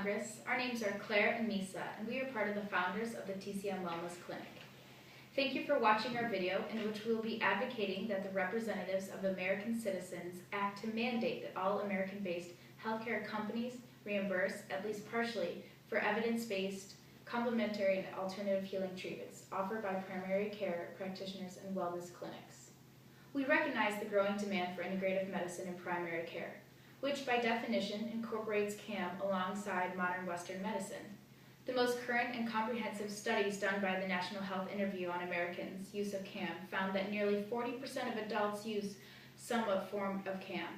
Congress. Our names are Claire and Misa, and we are part of the founders of the TCM Wellness Clinic. Thank you for watching our video in which we will be advocating that the representatives of American citizens act to mandate that all American-based healthcare companies reimburse, at least partially, for evidence-based, complementary, and alternative healing treatments offered by primary care practitioners and wellness clinics. We recognize the growing demand for integrative medicine in primary care, which by definition incorporates CAM alongside modern Western medicine. The most current and comprehensive studies done by the National Health Interview on Americans' use of CAM found that nearly 40% of adults use some form of CAM.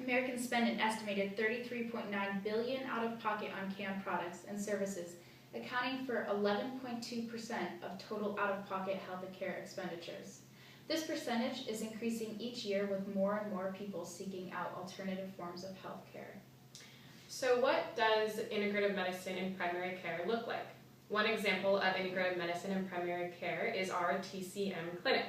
Americans spend an estimated $33.9 billion out-of-pocket on CAM products and services, accounting for 11.2% of total out-of-pocket health care expenditures. This percentage is increasing each year with more and more people seeking out alternative forms of health care. So what does integrative medicine in primary care look like? One example of integrative medicine in primary care is our TCM clinic,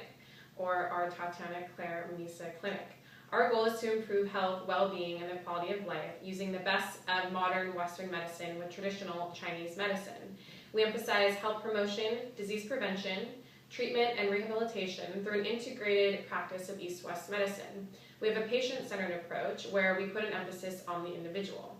or our Tatiana Claire Misa clinic. Our goal is to improve health, well-being, and the quality of life using the best of modern Western medicine with traditional Chinese medicine. We emphasize health promotion, disease prevention, treatment, and rehabilitation through an integrated practice of East-West medicine. We have a patient-centered approach where we put an emphasis on the individual.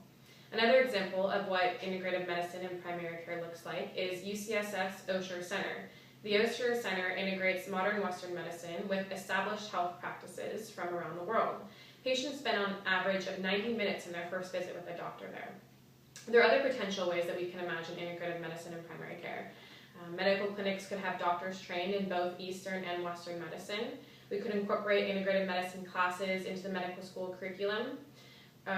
Another example of what integrative medicine in primary care looks like is UCSF's Osher Center. The Osher Center integrates modern Western medicine with established health practices from around the world. Patients spend on average of 90 minutes in their first visit with a doctor there. There are other potential ways that we can imagine integrative medicine in primary care. Medical clinics could have doctors trained in both Eastern and Western medicine. We could incorporate integrative medicine classes into the medical school curriculum.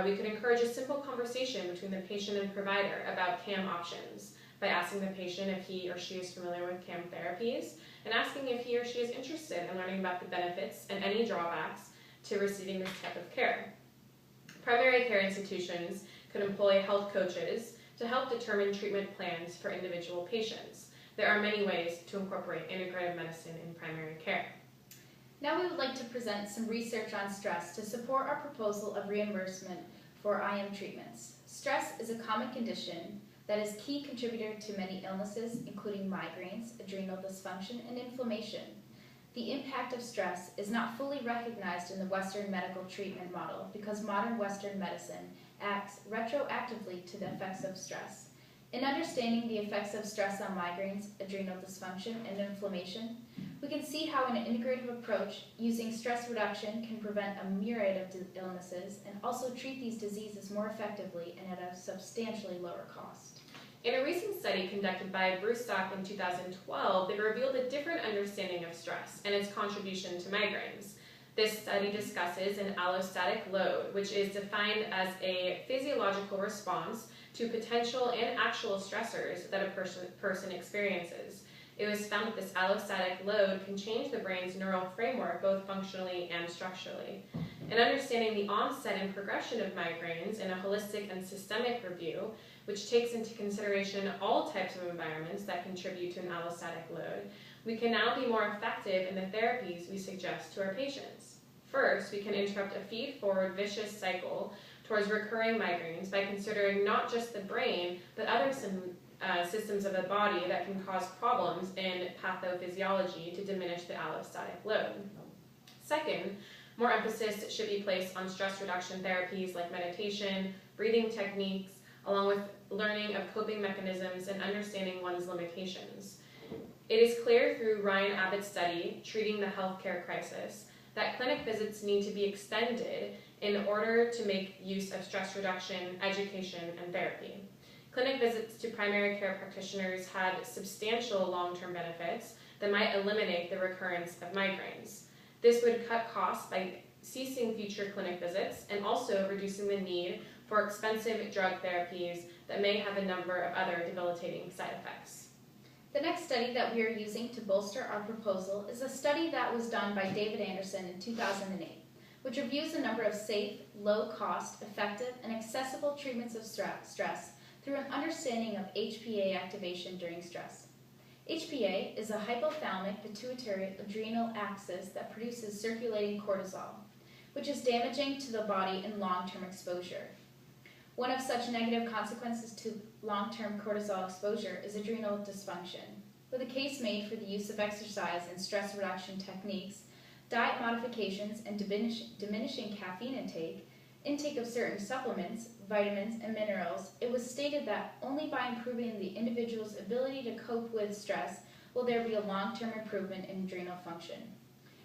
We could encourage a simple conversation between the patient and provider about CAM options by asking the patient if he or she is familiar with CAM therapies and asking if he or she is interested in learning about the benefits and any drawbacks to receiving this type of care. Primary care institutions could employ health coaches to help determine treatment plans for individual patients. There are many ways to incorporate integrative medicine in primary care. Now we would like to present some research on stress to support our proposal of reimbursement for IM treatments. Stress is a common condition that is a key contributor to many illnesses, including migraines, adrenal dysfunction, and inflammation. The impact of stress is not fully recognized in the Western medical treatment model because modern Western medicine acts retroactively to the effects of stress. In understanding the effects of stress on migraines, adrenal dysfunction, and inflammation, we can see how an integrative approach using stress reduction can prevent a myriad of illnesses and also treat these diseases more effectively and at a substantially lower cost. In a recent study conducted by Brustock in 2012, they revealed a different understanding of stress and its contribution to migraines. This study discusses an allostatic load, which is defined as a physiological response to potential and actual stressors that a person experiences. It was found that this allostatic load can change the brain's neural framework both functionally and structurally. In understanding the onset and progression of migraines in a holistic and systemic review, which takes into consideration all types of environments that contribute to an allostatic load, we can now be more effective in the therapies we suggest to our patients. First, we can interrupt a feed-forward vicious cycle towards recurring migraines by considering not just the brain, but other systems of the body that can cause problems in pathophysiology to diminish the allostatic load. Second, more emphasis should be placed on stress reduction therapies like meditation, breathing techniques, along with learning of coping mechanisms and understanding one's limitations. It is clear through Ryan Abbott's study, Treating the Healthcare Crisis, that clinic visits need to be extended in order to make use of stress reduction, education, and therapy. Clinic visits to primary care practitioners had substantial long-term benefits that might eliminate the recurrence of migraines. This would cut costs by ceasing future clinic visits and also reducing the need for expensive drug therapies that may have a number of other debilitating side effects. The next study that we are using to bolster our proposal is a study that was done by David Anderson in 2008, which reviews a number of safe, low-cost, effective, and accessible treatments of stress through an understanding of HPA activation during stress. HPA is a hypothalamic pituitary adrenal axis that produces circulating cortisol, which is damaging to the body in long-term exposure. One of such negative consequences to long-term cortisol exposure is adrenal dysfunction. With a case made for the use of exercise and stress reduction techniques, diet modifications and diminishing caffeine intake of certain supplements, vitamins, and minerals, it was stated that only by improving the individual's ability to cope with stress will there be a long-term improvement in adrenal function.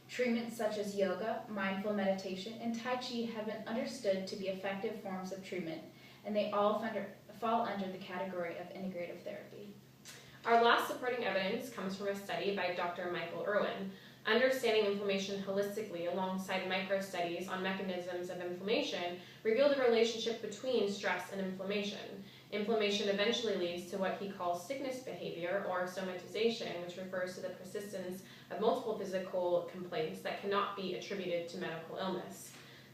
Treatments such as yoga, mindful meditation, and Tai Chi have been understood to be effective forms of treatment, and they all fall under the category of integrative therapy. Our last supporting evidence comes from a study by Dr. Michael Irwin, Understanding Inflammation Holistically alongside micro-studies on mechanisms of inflammation revealed a relationship between stress and inflammation. Inflammation eventually leads to what he calls sickness behavior or somatization, which refers to the persistence of multiple physical complaints that cannot be attributed to medical illness.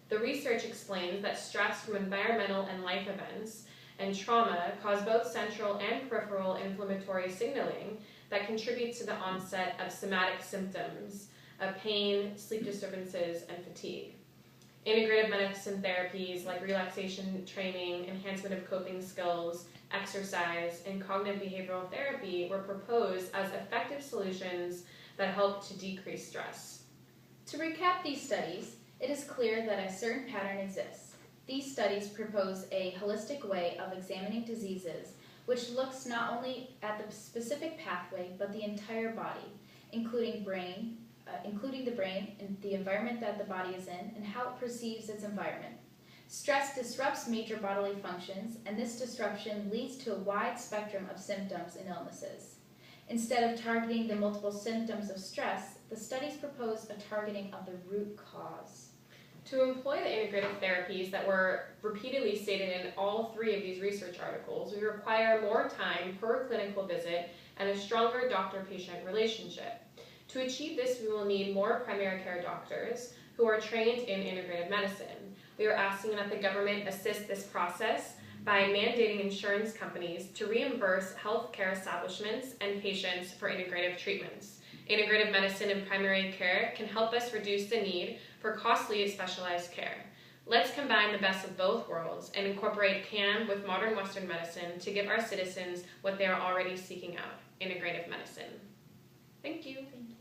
The research explains that stress from environmental and life events and trauma cause both central and peripheral inflammatory signaling that contributes to the onset of somatic symptoms of pain, sleep disturbances, and fatigue. Integrative medicine therapies like relaxation training, enhancement of coping skills, exercise, and cognitive behavioral therapy were proposed as effective solutions that help to decrease stress. To recap these studies, it is clear that a certain pattern exists. These studies propose a holistic way of examining diseases which looks not only at the specific pathway but the entire body, including the brain and the environment that the body is in and how it perceives its environment. Stress disrupts major bodily functions, and this disruption leads to a wide spectrum of symptoms and illnesses. Instead of targeting the multiple symptoms of stress, the studies propose a targeting of the root cause. To employ the integrative therapies that were repeatedly stated in all three of these research articles, we require more time per clinical visit and a stronger doctor-patient relationship. To achieve this, we will need more primary care doctors who are trained in integrative medicine. We are asking that the government assist this process by mandating insurance companies to reimburse healthcare establishments and patients for integrative treatments. Integrative medicine and primary care can help us reduce the need for costly specialized care. Let's combine the best of both worlds and incorporate CAM with modern Western medicine to give our citizens what they are already seeking out, integrative medicine. Thank you. Thank you.